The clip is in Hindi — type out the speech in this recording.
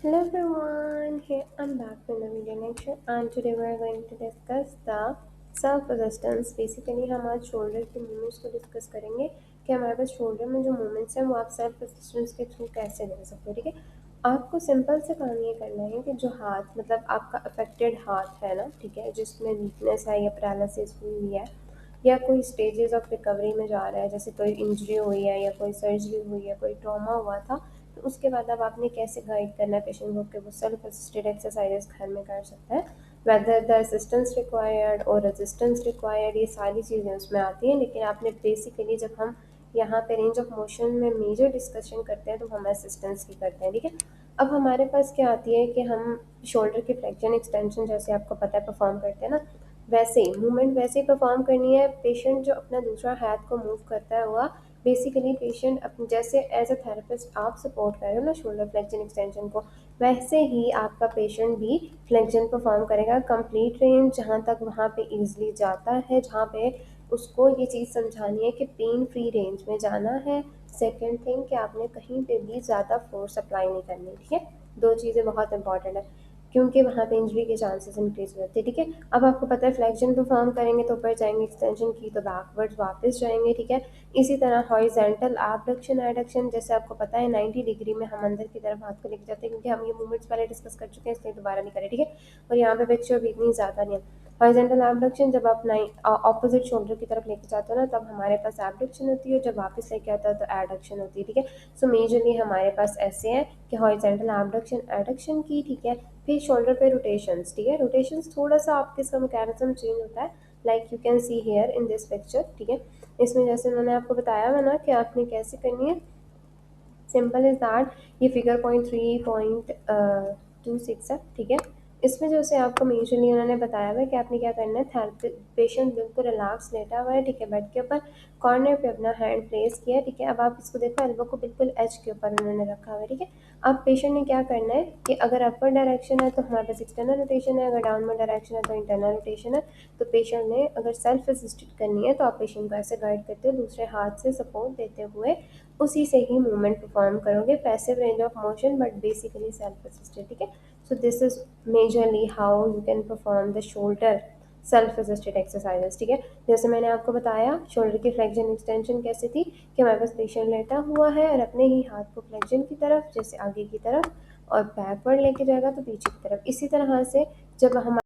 Hello everyone, here I'm back with the video lecture and today we are going to discuss the self resistance. Basically हम आज शोल्डर के मूवमेंट्स को डिस्कस करेंगे कि हमारे पास शोल्डर में जो मूवमेंट्स हैं वो आप सेल्फ रेजिस्टेंस के थ्रू कैसे दे सकते हो। ठीक है, आपको सिंपल से काम ये करना है कि जो हाथ मतलब आपका अफेक्टेड हाथ है ना, ठीक है, जिसमें वीकनेस है या पैरालिसिस हुई है या कोई स्टेजेस ऑफ रिकवरी में जा रहा है, जैसे कोई इंजरी हुई है या कोई सर्जरी हुई है, कोई ट्रॉमा हुआ था, तो उसके बाद अब आपने कैसे गाइड करना है पेशेंट को कि वो सेल्फ असिस्टेड एक्सरसाइजेस घर में कर सकता है, वेदर द असिस्टेंस रिक्वायर्ड और रेजिस्टेंस रिक्वायर्ड, ये सारी चीज़ें उसमें आती हैं। लेकिन आपने बेसिकली जब हम यहाँ पे रेंज ऑफ मोशन में मेजर डिस्कशन करते हैं तो हम असिस्टेंस की करते हैं। ठीक है, अब हमारे पास क्या आती है कि हम शोल्डर की फ्लेक्शन एक्सटेंशन जैसे आपको पता है परफॉर्म करते हैं ना, वैसे ही मूवमेंट वैसे ही परफॉर्म करनी है। पेशेंट जो अपना दूसरा हाथ को मूव करता है हुआ, बेसिकली पेशेंट अपने जैसे एज अ थेरेपिस्ट आप सपोर्ट कर रहे हो ना शोल्डर फ्लेक्शन एक्सटेंशन को, वैसे ही आपका पेशेंट भी फ्लेक्शन परफॉर्म करेगा कंप्लीट रेंज जहाँ तक वहाँ पे इजीली जाता है, जहाँ पे उसको ये चीज़ समझानी है कि पेन फ्री रेंज में जाना है। सेकेंड थिंग कि आपने कहीं पे भी ज़्यादा फोर्स अप्लाई नहीं करनी। ठीक है, दो चीज़ें बहुत इंपॉर्टेंट है क्योंकि वहाँ पे इंजरी के चांसेस इंक्रीज हो जाते हैं। ठीक है, अब आपको पता है फ्लेक्शन परफॉर्म करेंगे तो ऊपर जाएंगे, एक्सटेंशन की तो बैकवर्ड्स वापस जाएंगे। ठीक है, इसी तरह हॉरिजॉन्टल एबडक्शन एडक्शन, जैसे आपको पता है 90 डिग्री में हम अंदर की तरफ हाथ को लेके जाते हैं, क्योंकि हम ये मूवमेंट्स पहले डिस्कस कर चुके हैं इसलिए दोबारा नहीं करें। ठीक है, और यहाँ पे पिक्चर भी इतनी ज़्यादा नहीं है। हॉरिजॉन्टल एबडक्शन जब आप ऑपोजिट शोल्डर की तरफ लेके जाते हो ना, तब हमारे पास एबडक्शन होती है, जब वापस लेके आता है तो एडक्शन होती है। ठीक है, सो मेजरली हमारे पास ऐसे हैं कि हॉरिजॉन्टल एबडक्शन एडक्शन की। ठीक है, फिर शोल्डर पे रोटेशंस। ठीक है, रोटेशंस थोड़ा सा आपके इसका मैकेनिज्म चेंज होता है, like you can see here in this picture. ठीक है, इसमें जैसे मैंने आपको बताया हुआ ना कि आपने कैसे करनी है, सिंपल इज दैट। ये फिगर 0.3.26 है। ठीक है, इसमें जो से आपको मेजरली उन्होंने बताया हुआ है कि आपने क्या करना है। थेरेपी पेशेंट बिल्कुल रिलैक्स लेटा हुआ है, ठीक है, बेड के ऊपर, कॉर्नर पे अपना हैंड प्लेस किया है। ठीक है, अब आप इसको देखो, एल्बो को बिल्कुल एज के ऊपर उन्होंने रखा हुआ है। ठीक है, अब पेशेंट ने क्या करना है कि अगर अपर डायरेक्शन है तो हमारे पास एक्सटर्नल रोटेशन है, अगर डाउनवर्ड डायरेक्शन है तो इंटरनल रोटेशन है। तो पेशेंट ने अगर सेल्फ असिस्टेड करनी है तो आप पेशेंट को ऐसे गाइड करते हो, दूसरे हाथ से सपोर्ट देते हुए उसी से ही मूवमेंट परफॉर्म करोगे, passive range of motion but basically self assisted. ठीक है, so this is majorly how you can perform the shoulder self assisted exercises. ठीक है, जैसे मैंने आपको बताया शोल्डर की फ्लेक्शन एक्सटेंशन कैसे थी कि हमारे पास पेशेंट लेटा हुआ है और अपने ही हाथ को फ्लेक्शन की तरफ, जैसे आगे की तरफ, और बैकवर्ड लेके जाएगा तो पीछे की तरफ। इसी तरह से जब हम